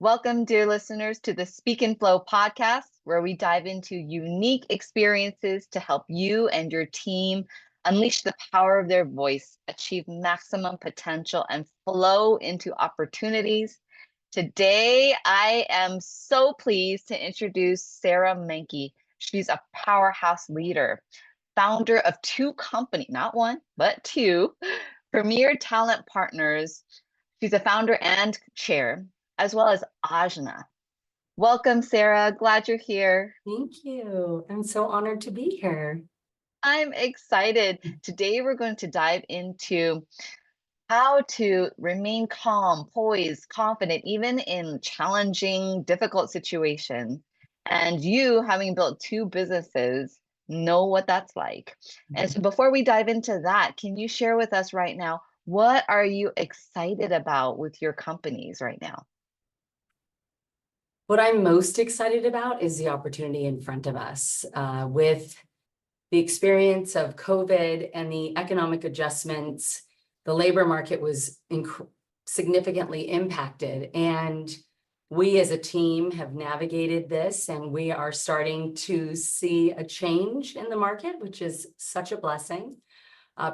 Welcome, dear listeners, to the Speak and Flow podcast, where we dive into unique experiences to help you and your team unleash the power of their voice, achieve maximum potential, and flow into opportunities. Today, I am so pleased to introduce Sara Menke. She's a powerhouse leader, founder of two companies, not one, but two, Premier Talent Partners. She's a founder and chair, as well as Ajna. Welcome, Sara. Glad you're here. Thank you. I'm so honored to be here. I'm excited. Today, we're going to dive into how to remain calm, poised, confident, even in challenging, difficult situations. And you, having built two businesses, know what that's like. And so before we dive into that, can you share with us right now, what are you excited about with your companies right now? What I'm most excited about is the opportunity in front of us with the experience of COVID and the economic adjustments. The labor market was significantly impacted, and we as a team have navigated this, and we are starting to see a change in the market, which is such a blessing.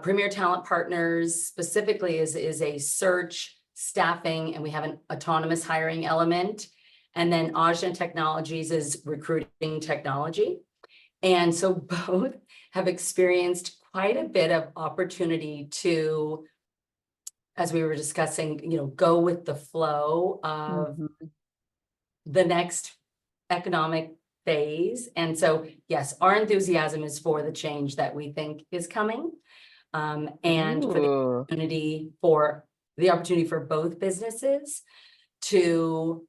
Premier Talent Partners specifically is a search, staffing, and we have an autonomous hiring element. And then Ajna Technologies is recruiting technology. And so both have experienced quite a bit of opportunity to, as we were discussing, go with the flow of the next economic phase. And so, yes, our enthusiasm is for the change that we think is coming. And for the opportunity for both businesses to,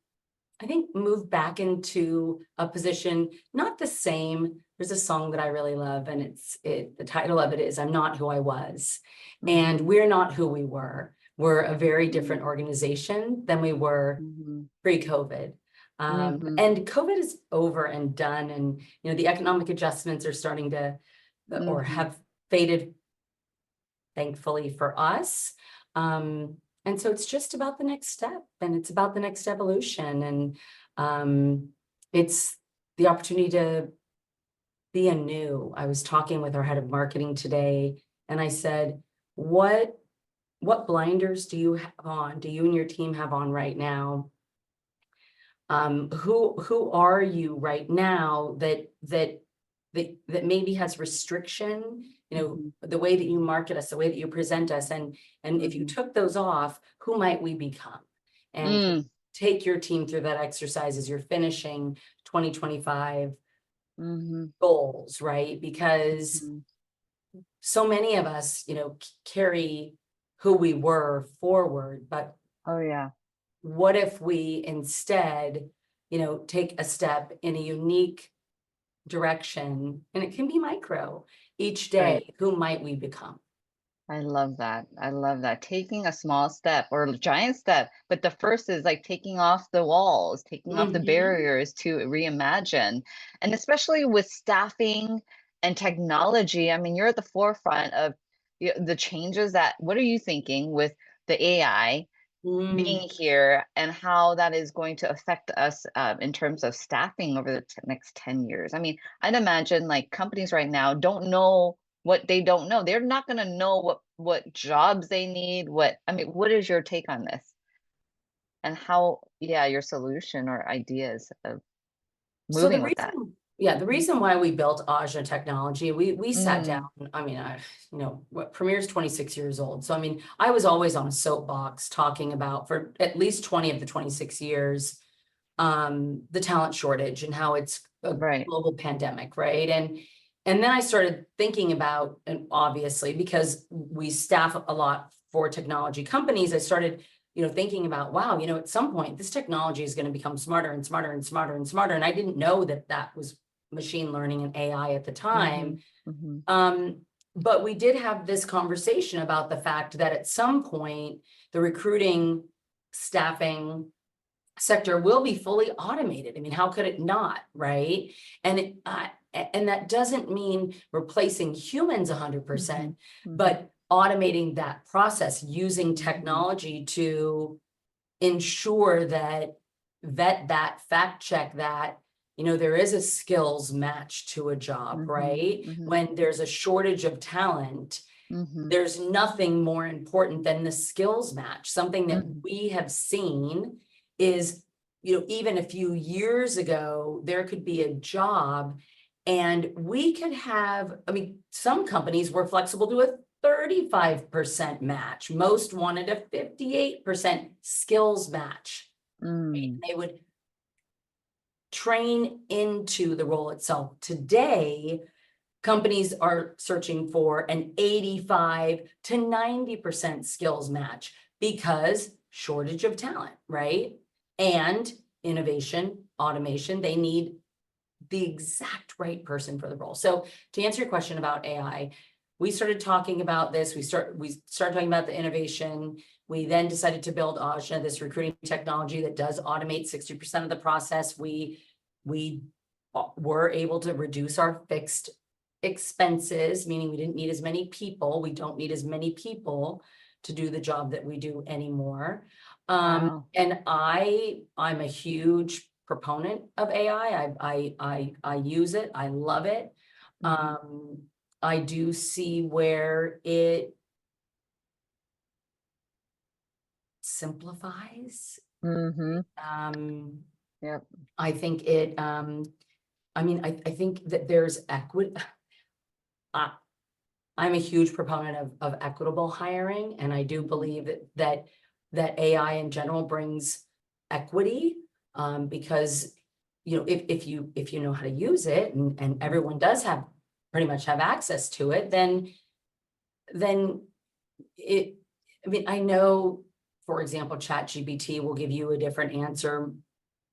I think, move back into a position, not the same. There's a song that I really love, and the title of it is "I'm Not Who I Was," and we're not who we were. We're a very different organization than we were pre-COVID. And COVID is over and done, and the economic adjustments are starting to or have faded, thankfully for us. And so it's just about the next step, and it's about the next evolution, and it's the opportunity to be anew. I was talking with our head of marketing today, and I said, what blinders do you have on? Do you and your team have on right now? Who are you right now that maybe has restriction? The way that you market us, the way that you present us, and if you took those off, who might we become? And take your team through that exercise as you're finishing 2025 goals, right? Because so many of us, carry who we were forward, but what if we instead, take a step in a unique direction, and it can be micro each day, who might we become? I love that. I love that. Taking a small step or a giant step, but the first is like taking off the walls, taking off the barriers to reimagine. And especially with staffing and technology, I mean, you're at the forefront of the changes what are you thinking with the AI being here and how that is going to affect us in terms of staffing over the next 10 years? I mean, I'd imagine like companies right now don't know what they don't know. They're not going to know what jobs they need. What is your take on this? And how, your solution or ideas of moving with that? The reason why we built Ajna Technology, we sat down. I mean, Premier's 26 years old. So, I mean, I was always on a soapbox talking about, for at least 20 of the 26 years, the talent shortage and how it's a global pandemic, right? And then I started thinking about, and obviously, because we staff a lot for technology companies, I started thinking about, wow, at some point this technology is going to become smarter and smarter and smarter and smarter. And I didn't know that was machine learning and AI at the time. But we did have this conversation about the fact that at some point the recruiting, staffing sector will be fully automated. I mean, how could it not, right? And that doesn't mean replacing humans 100%, but automating that process using technology to ensure that vet that, fact check that, there is a skills match to a job, right? When there's a shortage of talent, there's nothing more important than the skills match. Something that we have seen is, even a few years ago, there could be a job and we could have, some companies were flexible to a 35% match. Most wanted a 58% skills match. They would train into the role itself. Today, companies are searching for an 85 to 90% skills match because shortage of talent, right? And innovation, automation, they need the exact right person for the role. So to answer your question about AI, we started talking about this. We started talking about the innovation. We then decided to build Ajna, this recruiting technology that does automate 60% of the process. We were able to reduce our fixed expenses, meaning we didn't need as many people. We don't need as many people to do the job that we do anymore. Wow. And I'm a huge proponent of AI. I use it. I love it. I do see where it simplifies. Yep. I think it, I think that there's equity. I'm a huge proponent of equitable hiring, and I do believe that AI in general brings equity, because if you know how to use it, and everyone does pretty much have access to it, then it. I know, for example, ChatGPT will give you a different answer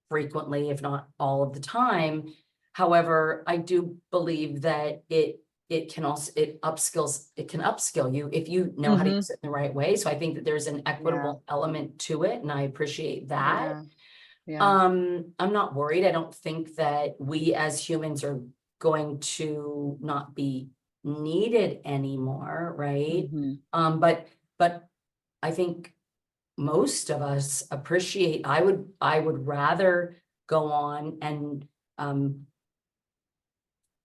frequently, if not all of the time. However, I do believe that it can upskill you if you know how to use it in the right way. So I think that there's an equitable element to it, and I appreciate that. I'm not worried. I don't think that we as humans are going to not be needed anymore, right? But I think most of us appreciate, I would rather go on and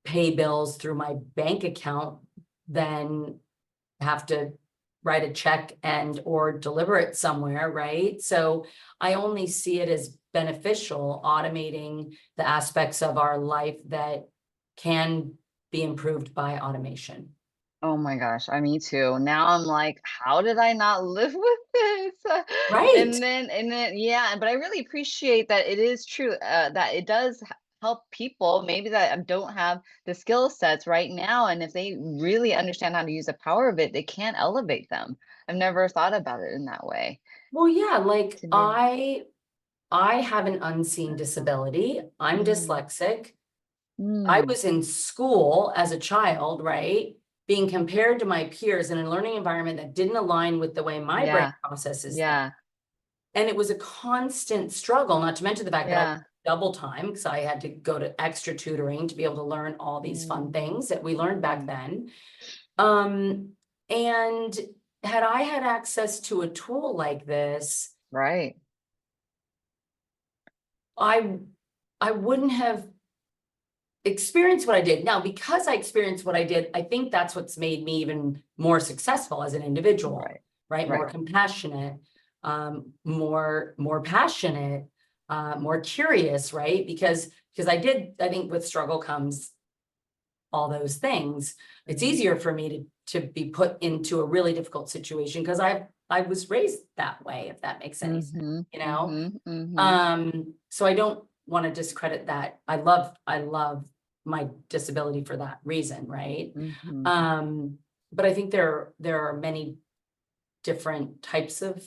pay bills through my bank account than have to write a check or deliver it somewhere, right? So I only see it as beneficial, automating the aspects of our life that can be improved by automation. Oh my gosh, me too. Now I'm like, how did I not live with this? Right. And then, yeah, but I really appreciate that it is true, that it does help people maybe that don't have the skill sets right now. And if they really understand how to use the power of it, they can elevate them. I've never thought about it in that way. Well, yeah, like Yeah. I have an unseen disability. I'm dyslexic. I Mm. was in school as a child, right? Being compared to my peers in a learning environment that didn't align with the way my brain Yeah. processes things. Yeah. And it was a constant struggle, not to mention the fact that I Yeah. double time because I had to go to extra tutoring to be able to learn all these fun things that we learned back then. And had I had access to a tool like this, Right. I wouldn't have experienced what I did. Now, because I experienced what I did, I think that's what's made me even more successful as an individual, Right. right? Right. More compassionate, more passionate, more curious, right? Because I think with struggle comes all those things. It's easier for me to be put into a really difficult situation because I was raised that way, if that makes any sense, so I don't want to discredit that. I love my disability for that reason, right? But I think there are many different types of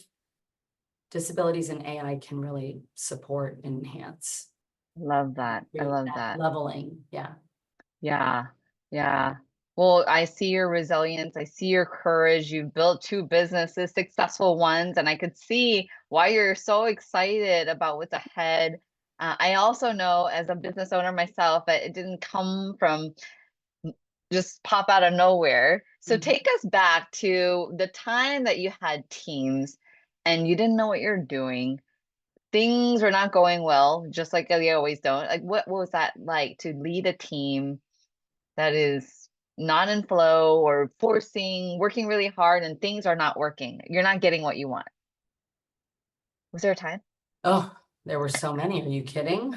disabilities, and AI can really support and enhance. Love that. I Create love that that. leveling. Yeah. Yeah, yeah. Well, I see your resilience. I see your courage. You've built two businesses, successful ones, and I could see why you're so excited about what's ahead. I also know as a business owner myself that it didn't come from just pop out of nowhere. So take us back to the time that you had teams and you didn't know what you're doing. things are not going well, just like they always don't. Like, what was that like to lead a team that is not in flow or working really hard and things are not working? You're not getting what you want. Was there a time? Oh, there were so many. Are you kidding?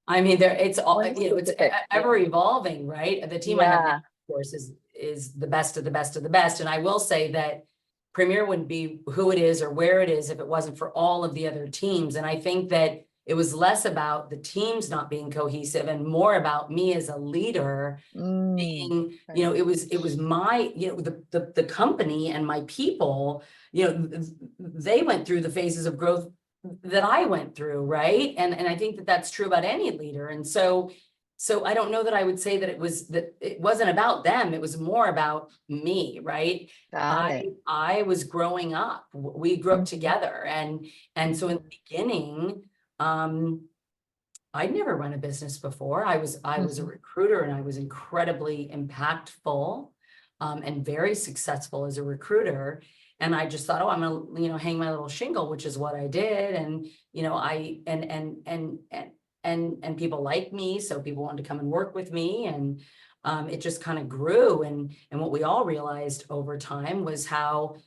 I mean, it's all, One it's specific. ever evolving, right? The team I have now, Yeah. of course, is the best of the best of the best. And I will say that Premier wouldn't be who it is or where it is if it wasn't for all of the other teams. And I think that it was less about the teams not being cohesive and more about me as a leader Mm. being, Right. it was my, the company and my people, they went through the phases of growth that I went through, right? And I think that that's true about any leader. And so I don't know that I would say that it wasn't about them. It was more about me, right? Got it. I was growing up. We grew up Mhm. together, and so in the beginning, I'd never run a business before. I was a Mhm. recruiter, and I was incredibly impactful, and very successful as a recruiter. And I just thought, oh, I'm gonna, hang my little shingle, which is what I did. And, I, and people like me. So people wanted to come and work with me. And, it just kind of grew. And what we all realized over time was how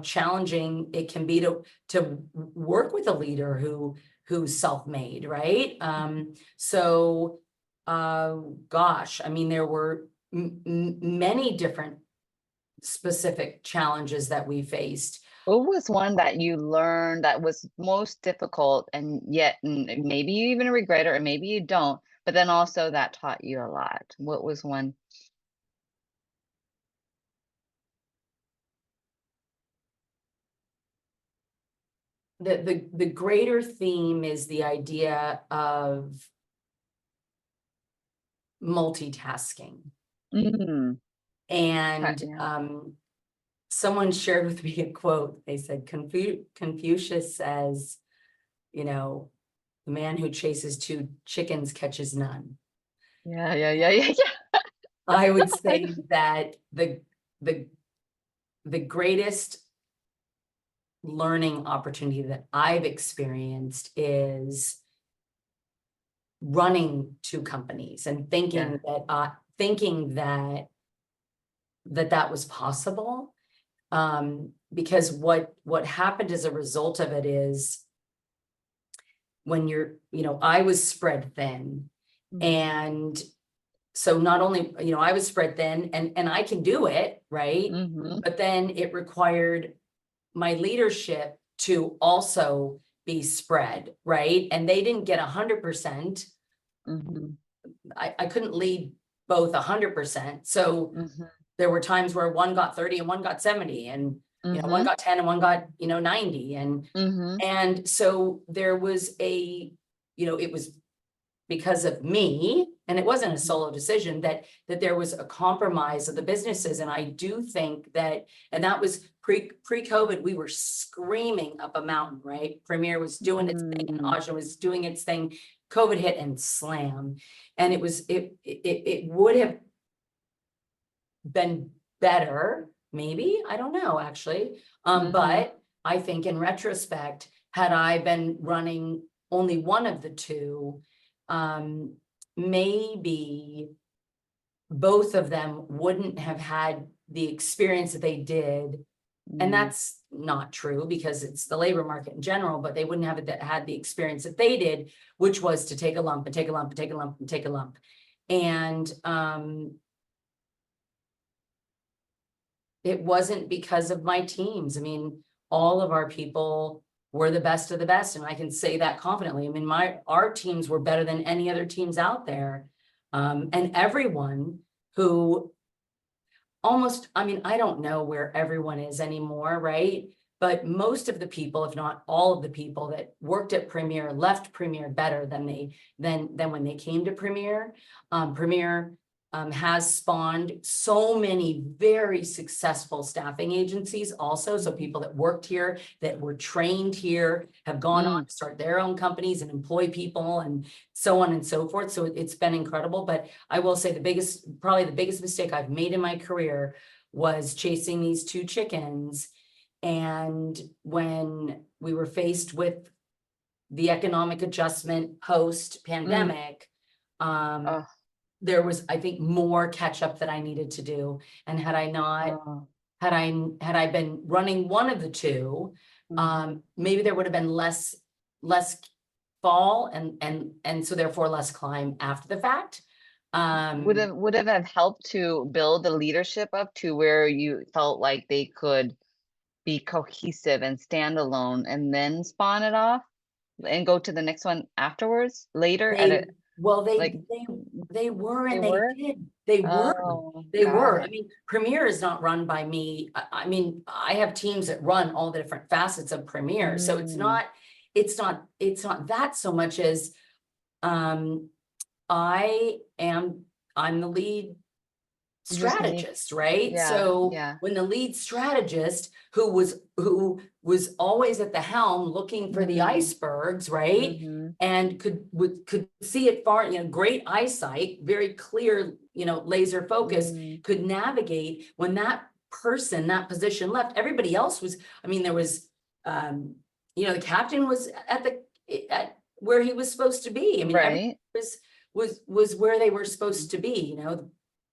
challenging it can be to work with a leader who's self-made, right? So, gosh, I mean, there were many different specific challenges that we faced. What was one that you learned that was most difficult and yet maybe you even regret it or maybe you don't, but then also that taught you a lot? What was one? The greater theme is the idea of multitasking. Mm. And Yeah. someone shared with me a quote. They said, Confucius says, the man who chases two chickens catches none. Yeah, yeah, yeah, yeah, yeah. I would I say that the greatest learning opportunity that I've experienced is running two companies and yeah. thinking that was possible. Because what happened as a result of it is when I was spread thin. Mhm. And so not only, I was spread thin and I can do it, right? Mhm. But then it required my leadership to also be spread, right? And they didn't get 100%. Mhm. I couldn't lead both 100%. So Mhm. there were times where one got 30 and one got 70, and one Mhm. got 10 and one got 90. Mhm. And so there was it was because of me, and it wasn't a Mhm. solo decision, that there was a compromise of the businesses. And I do think that, and that was pre-COVID, we were screaming up a mountain, right? Premier was doing its thing and Mm. Ajna was doing its thing. COVID hit and slam. And it would have been better, maybe, I don't know, actually. Mhm. But I think in retrospect, had I been running only one of the two, maybe both of them wouldn't have had the experience that they did. And Mm. that's not true because it's the labor market in general, but they wouldn't have had the experience that they did, which was to take a lump and take a lump and take a lump and take a lump. And it wasn't because of my teams. I mean, all of our people were the best of the best, and I can say that confidently. I mean, our teams were better than any other teams out there. And everyone who I mean, I don't know where everyone is anymore, right? But most of the people, if not all of the people that worked at Premier, left Premier better than when they came to Premier. Premier has spawned so many very successful staffing agencies also. So people that worked here, that were trained here, have gone on Mm. to start their own companies and employ people and so on and so forth. So it's been incredible. But I will say probably the biggest mistake I've made in my career was chasing these two chickens. And when we were faced with the economic adjustment post Mm. pandemic, Oh, there was, I think, more catch up that I needed to do. And had I not, oh. had I been running one of the two, Mhm. maybe there would have been less fall and so therefore less climb after the fact. Would have helped to build the leadership up to where you felt like they could be cohesive and stand alone and then spawn it off and go to the next one afterwards later at They, a well, like they were they and they were? did. They were. Oh, They got were. I it. mean, Premiere is not run by me. I mean, I have teams that run all the different facets of Premiere. So Mm, it's not that so much as um I am I'm the lead you just need strategist, right? yeah, So yeah. when the lead strategist who was always at the helm looking for the Mm, icebergs, right? mhm, And could see it far, great eyesight, very clear, laser focus, mm, could navigate when that position left. Everybody else was, I mean, there was the captain was at where he was supposed to be. I mean, everybody right. was where they were Mm, supposed to be, at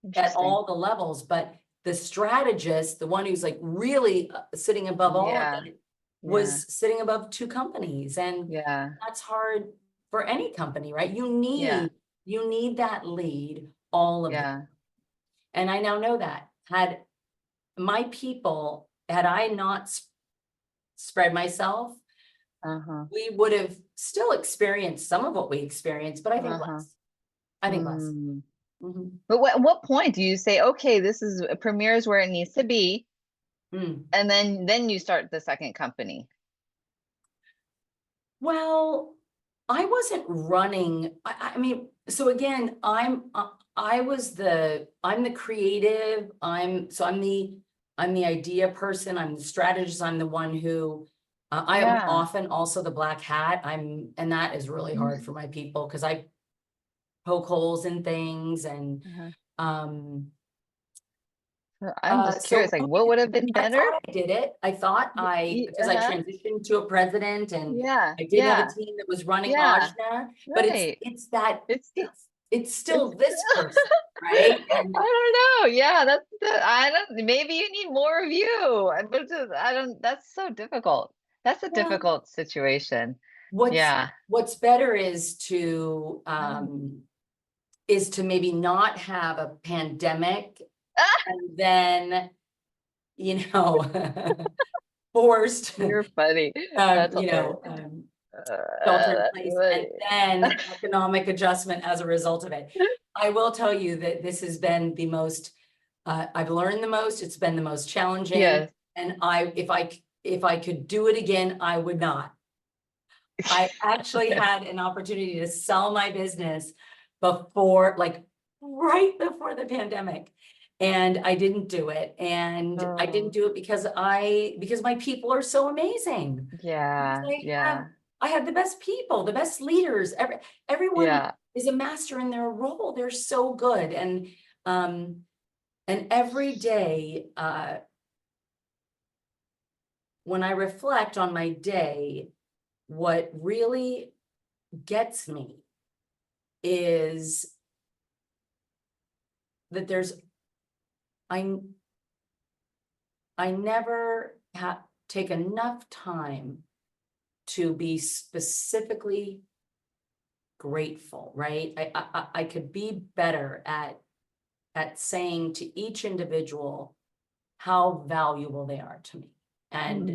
interesting. all the levels, but the strategist, the one who's like really sitting above all of Yeah, it, yeah, was sitting above two companies. And yeah, that's hard for any company, right? You yeah, need, you need that lead all of the, yeah. and I now know that had I not spread myself, Uh-huh. we would have still experienced some of what we experienced, but I think Uh-huh. less. I think less. Mm. Mhm. But what point do you say, okay, this is Premiere's where it needs to be, Mm. and then you start the second company? Well, I wasn't running. I mean, so again, I'm the creative. I'm the idea person. I'm the strategist. I'm the one who, I am Yeah. often also the black hat. And that is really hard for my people because I poke holes in things and, Uh-huh. um, So I'm just curious, like what would have been I better? thought I did it. I thought because I Uh-huh. transitioned to a president and Yeah, I did have a yeah, team that was running yeah, Ajna, but right. It's still it's it's still this person, right? And I don't know. Yeah, I don't maybe you need more of you. But I don't that's so difficult. That's a well, difficult situation. what's Yeah. what's better Oh. is to maybe not have a pandemic Ah, and then, you know, forced, you're funny. That's you hilarious. know, shelter in That's place and funny. then economic adjustment as a result of it. I will tell you that this has been the most, I've learned the most, it's been the most challenging. Yes. And if I could do it again, I would not. I actually had an opportunity to sell my business before, like right before the pandemic. And I didn't do it. And I didn't Oh, do it because my people are so amazing. Because yeah, yeah, I had the best people, the best leaders. Everyone yeah. is a master in their role. They're so good. And every day, when I reflect on my day, what really gets me is that I I never take enough time to be specifically grateful, right? I could be better at saying to each individual how valuable they are to me. And,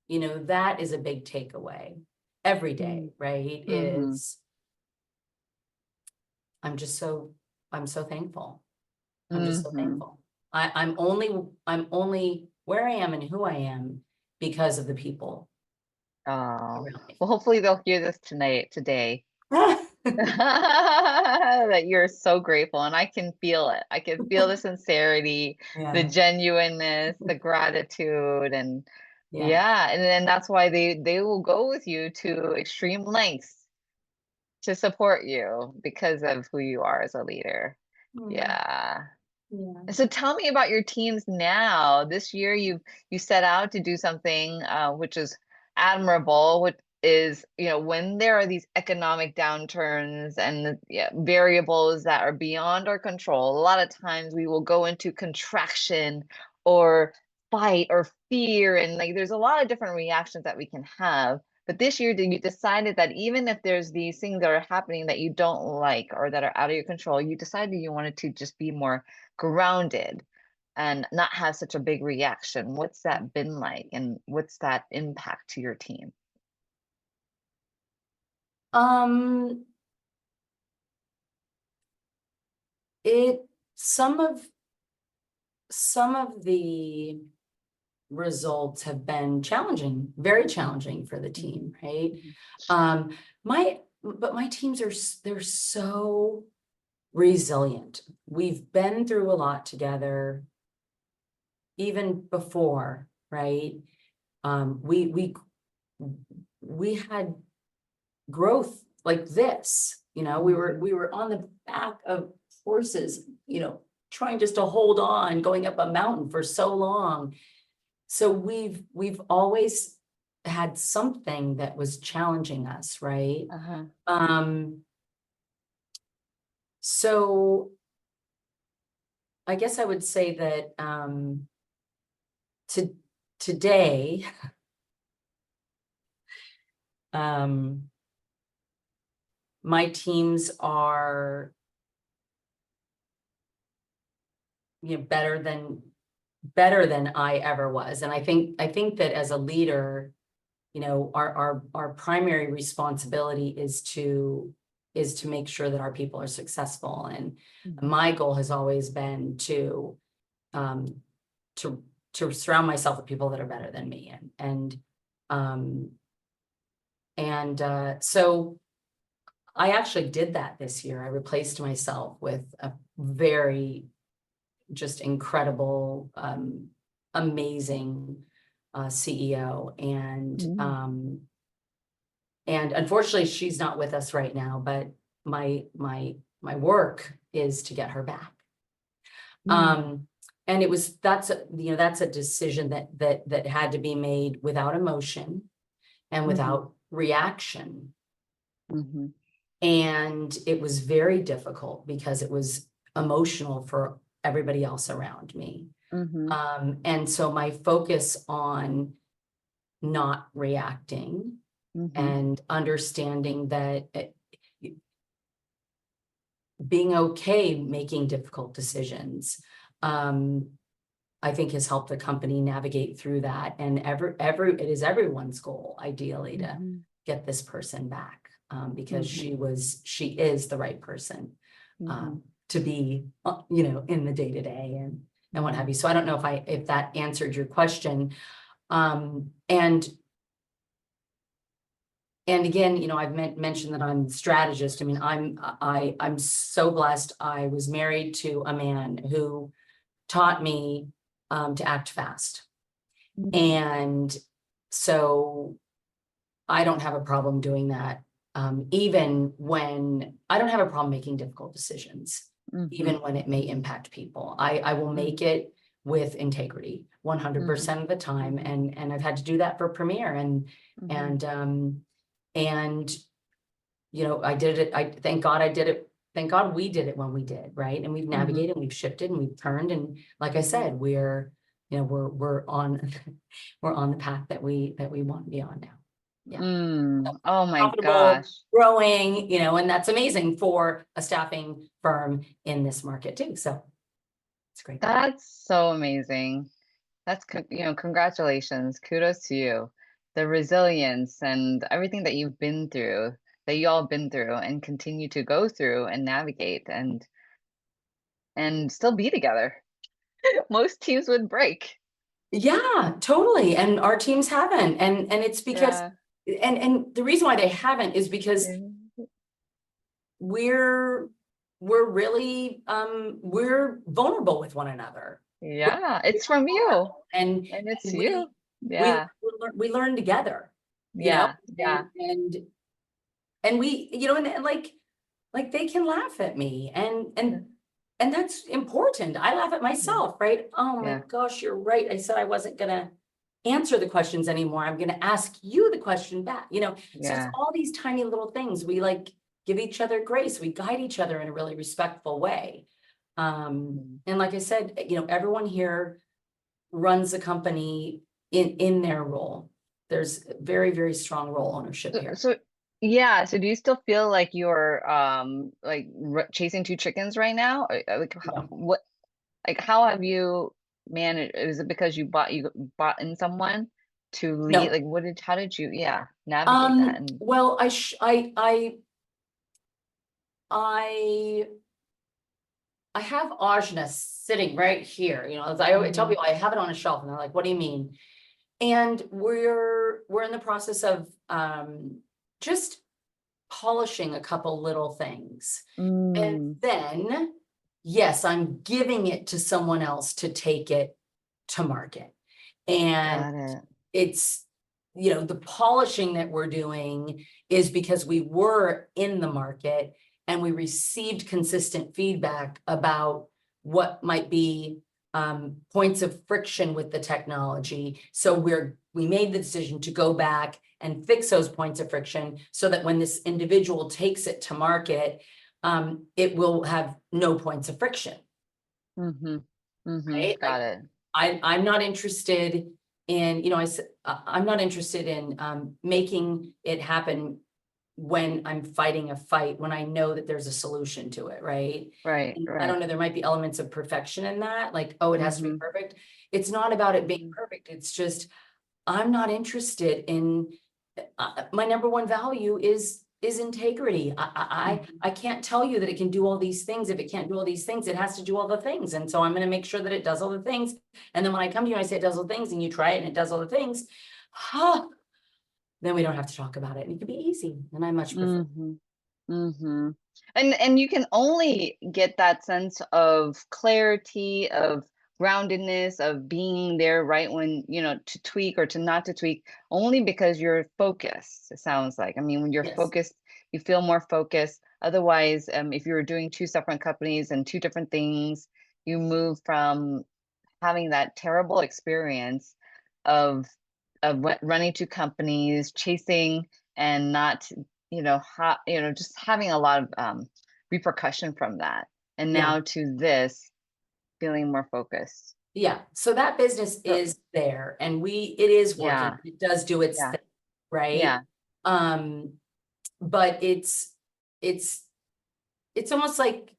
Mm, that is a big takeaway every day, mm, right? mm-hmm. Is I'm just so, I'm so thankful. I'm just so Mm-hmm. thankful. I'm only where I am and who I am because of the people Oh, around me. well, hopefully they'll hear this today. That you're so grateful, and I can feel it. I can feel the sincerity, the Yeah, genuineness, the gratitude, and yeah, yeah, and then that's why they will go with you to extreme lengths to support you because of who you are as a leader. mm, Yeah. yeah. So tell me about your teams now. This year you set out to do something which is admirable, is, when there are these economic downturns and variables that are beyond our control, a lot of times we will go into contraction or fight or fear, and like there's a lot of different reactions that we can have. But this year, you decided that even if there's these things that are happening that you don't like or that are out of your control, you decided you wanted to just be more grounded and not have such a big reaction. What's that been like, and what's that impact to your team? Um, it some of the results have been challenging, very challenging for the team, right? But my teams they're so resilient. We've been through a lot together, even before, right? We had growth like this, we were on the back of horses, trying just to hold on, going up a mountain for so long. So we've always had something that was challenging us, right? So I guess I would say that today, my teams are, better than I ever was. And I think that as a leader, our primary responsibility is to make sure that our people are successful. And my goal has always been to surround myself with people that are better than me. So I actually did that this year. I replaced myself with a very just incredible, amazing CEO. And unfortunately, she's not with us right now, but my work is to get her back. And that's a decision that had to be made without emotion and without reaction. And it was very difficult because it was emotional for everybody else around me. And so my focus on not reacting and understanding that being okay making difficult decisions, I think has helped the company navigate through that. And it is everyone's goal, ideally, to get this person back, because she is the right person to be, in the day-to-day and what have you. So I don't know if that answered your question. And again, I've mentioned that I'm a strategist. I mean, I'm so blessed. I was married to a man who taught me to act fast. And so I don't have a problem doing that. Even when I don't have a problem making difficult decisions, even when it may impact people, I will make it with integrity 100% of the time. And I've had to do that for Premier and I did it. Thank God I did it. Thank God we did it when we did, right? And we've navigated, we've shifted, and we've turned. And like I said, we're on the path that we want to be on now. Yeah. Oh my Profitable, gosh. growing, and that's amazing for a staffing firm in this market too. So it's great. That's so amazing. That's, congratulations. Kudos to you. The resilience and everything that you've been through, that you all been through and continue to go through and navigate and still be together. Most teams would break. Yeah, totally. And our teams haven't. And it's because and the reason why they haven't is because we're really we're vulnerable with one another. Yeah, it's from you. And it's you. We learn together. Yeah. And we, and like they can laugh at me and that's important. I laugh at myself, right? Oh my gosh, you're right. I said I wasn't gonna answer the questions anymore. I'm going to ask you the question back, so it's Yeah. all these tiny little things. We like give each other grace. We guide each other in a really respectful way. And like I said, everyone here runs the company in their role. There's very, very strong role ownership here. So yeah, so do you still feel like you're like chasing two chickens right now? Like Yeah. what, like how have you managed? Is it because you bought in someone to lead? No. Like how did you, yeah, navigate that? And Well, I have Ajna sitting right here, as I always tell Mhm. people, I have it on a shelf, and they're like, what do you mean? And we're in the process of just polishing a couple little things. And Mm, then, yes, I'm giving it to someone else to take it to market. And got it. it's, the polishing that we're doing is because we were in the market and we received consistent feedback about what might be points of friction with the technology. So we made the decision to go back and fix those points of friction so that when this individual takes it to market, it will have no points of friction. Mm-hmm. Mm-hmm. Right? Got it. I'm not interested in, I'm not interested in making it happen when I'm fighting a fight, when I know that there's a solution to it, right? Right, And I right. don't know, there might be elements of perfection in that, like, oh, it has to be Mm-hmm. perfect. It's not about it being perfect. It's just, I'm not interested in, my number one value is integrity. I can't tell you that it can do all these things. If it can't do all these things, it has to do all the things. And so I'm going to make sure that it does all the things. And then when I come to you and I say it does all the things and you try it and it does all the things, then we don't have to talk about it. And it can be easy. And I much prefer. Mm-hmm. Mm-hmm. And you can only get that sense of clarity, of groundedness, of being there right when, to tweak or to not to tweak, only because you're focused, it sounds like. I mean, when you're Yes. focused, you feel more focused. Otherwise, if you were doing two separate companies and two different things, you move from having that terrible experience of running two companies, chasing and not, just having a lot of repercussion from that. And Yeah. now to this, feeling more focused. Yeah. So that business So is there and it is working. yeah, It does do its yeah, thing, right? yeah, Um, but it's almost like,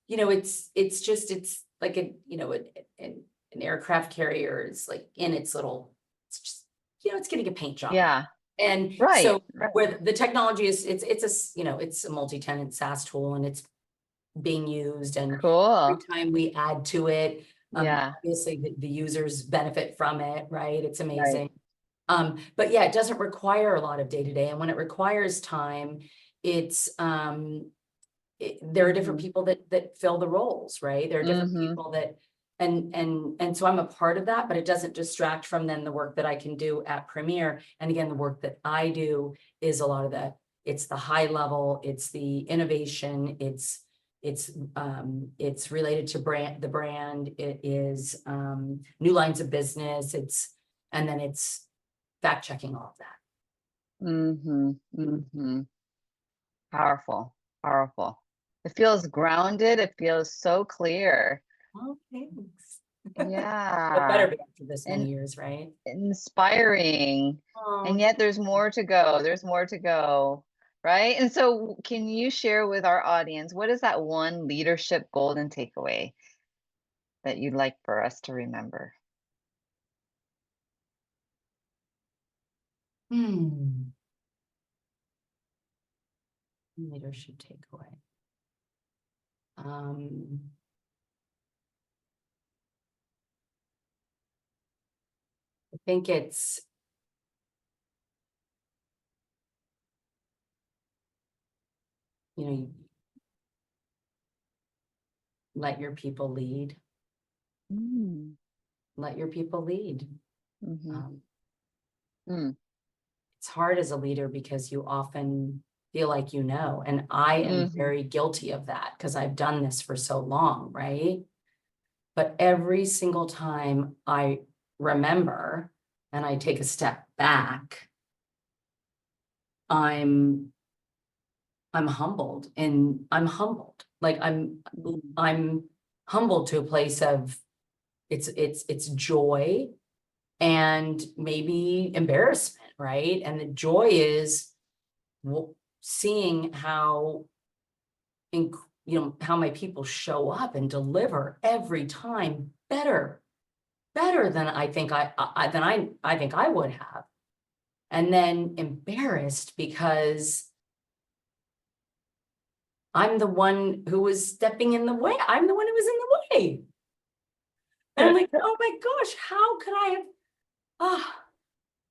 it's like an aircraft carrier is like in its little, it's just, it's getting a paint job. yeah. And Right, so right. where the technology is, it's a multi-tenant SaaS tool and it's being used, and every Cool. time we add to it, Yeah, obviously the users benefit from it, right? It's right. amazing. But yeah, it doesn't require a lot of day-to-day. And when it requires time, it's there are different Mm-hmm. people that fill the roles, right? There are different Mm-hmm. people that, and so I'm a part of that, but it doesn't distract from then the work that I can do at Premier. And again, the work that I do is a lot of it's the high level, it's the innovation, it's related to the brand, it is new lines of business, and then it's fact checking all of that. Mm-hmm. Mm-hmm. Powerful, powerful. It feels grounded. It feels so clear. Oh, thanks. What better Yeah. be after this many And years, right? inspiring. Oh, And yet there's more to go. There's more to go. Right. And so, can you share with our audience what is that one leadership golden takeaway that you'd like for us to remember? Leadership takeaway. Um, I think it's, you let your people lead, Mm, let your people lead. mhm, Um, mm, it's hard as a leader because you often feel like, and I am mhm, very guilty of that because I've done this for so long, right? But every single time I remember and I take a step back, I'm humbled, and I'm humbled. Like I'm humbled to a place of it's joy and maybe embarrassment, right? And the joy is seeing how how my people show up and deliver every time better than I think I think I would have. And then embarrassed because I'm the one who was stepping in the way. I'm the one who was in the way. And I'm like, oh my gosh, how could I have,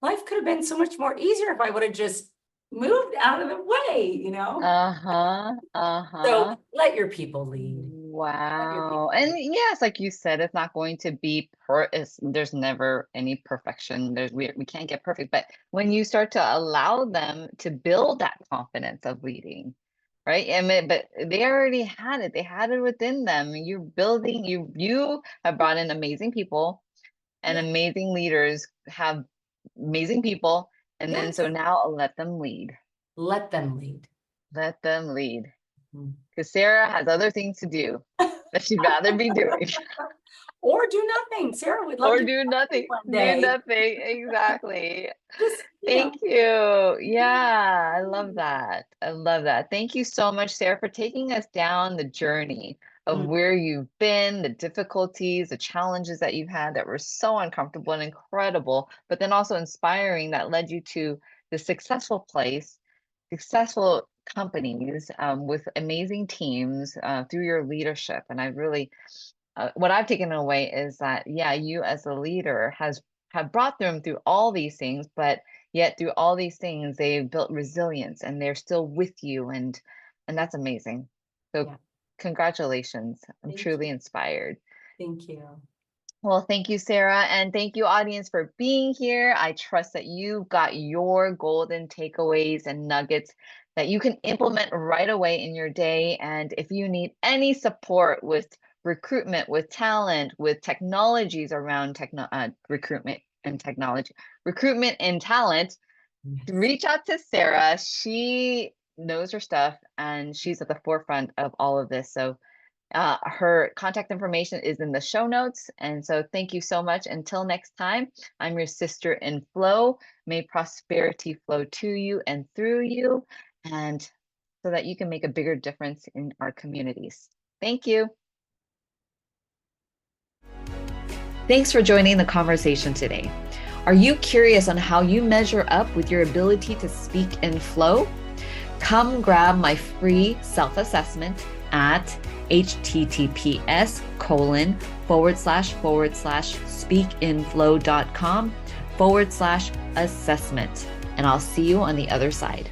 life could have been so much more easier if I would have just moved out of the way, So let your people lead. Wow. And yes, like you said, it's not going to be there's never any perfection. We can't get perfect. But when you start to allow them to build that confidence of leading, right? I mean, but they already had it. They had it within them. You're building, you have brought in amazing people, and amazing leaders have amazing people. And then so now let them lead. Let them lead. Let them lead. Because Sara has other things to do that she'd rather be doing. Or do nothing. Sara would love Or to do nothing. one day. Do nothing. Exactly. Just, Thank you. Yeah, I love that. I love that. Thank you so much, Sara, for taking us down the journey of where you've been, the difficulties, the challenges that you've had that were so uncomfortable and incredible, but then also inspiring, that led you to the successful place, successful companies with amazing teams through your leadership. And I really, what I've taken away is that, yeah, you as a leader have brought them through all these things, but yet through all these things, they've built resilience and they're still with you. And that's amazing. So congratulations. I'm truly inspired. Thank you. Well, thank you, Sara. And thank you, audience, for being here. I trust that you got your golden takeaways and nuggets that you can implement right away in your day. And if you need any support with recruitment, with talent, with technologies around recruitment and talent, reach out to Sara. She knows her stuff and she's at the forefront of all of this. So her contact information is in the show notes. And so thank you so much. Until next time, I'm your sister in flow. May prosperity flow to you and through you, and so that you can make a bigger difference in our communities. Thank you. Thanks for joining the conversation today. Are you curious on how you measure up with your ability to speak in flow? Come grab my free self-assessment at https://speakinflow.com/assessment. And I'll see you on the other side.